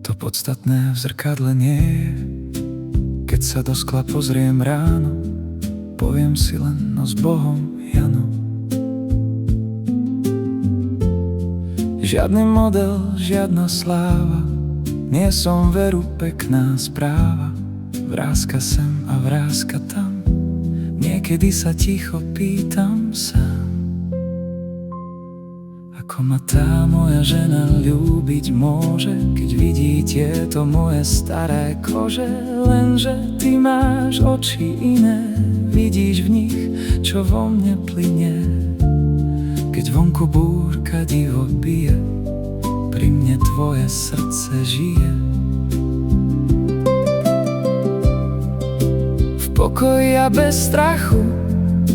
To podstatné v zrkadle nie je, keď sa do skla pozriem ráno, poviem si len no s Bohom, Jano. Žiadny model, žiadna sláva, nie som veru pekná správa. Vrázka sem a vrázka tam, niekedy sa ticho pýtam sám, ako ma tá moja žena ľúbiť môže, keď vidí tieto moje staré kože. Lenže ty máš oči iné, vidíš v nich, čo vo mne plynie. Keď vonku búrka divo bije, pri mne tvoje srdce žije. V pokoji a bez strachu,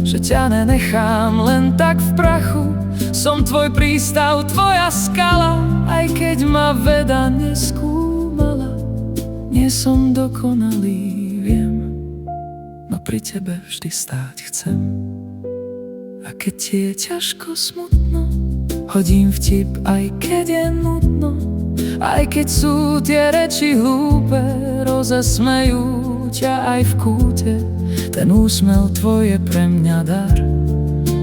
že ťa nenechám len tak v prachu. Som tvoj prístav, tvoja skala, aj keď ma veda neskúmala. Nie som dokonalý, viem, no pri tebe vždy stáť chcem. A keď ti je ťažko smutno, hodím vtip, aj keď je nudno. Aj keď sú tie reči hlúpe, rozesmejú ťa aj v kúte. Ten úsmev tvoj je pre mňa dar,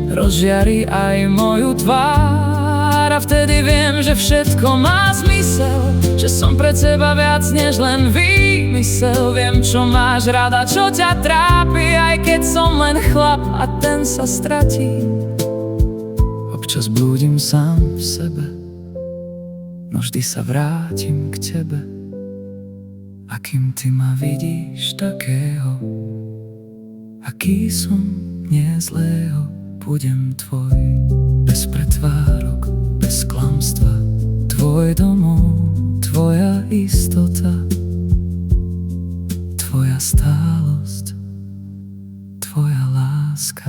rozžiari aj moju tvár. A vtedy viem, že všetko má zmysel, že som pre teba viac než len výmysel. Viem, čo máš rada, čo ťa trápi, aj keď som len chlap a ten sa stratí. Občas blúdim sám v sebe, no vždy sa vrátim k tebe. A kým ty ma vidíš takého, aký som, nie zlého, budem tvoj, bez pretvárok, bez klamstva. Tvoj domov, tvoja istota, tvoja stálosť, tvoja láska.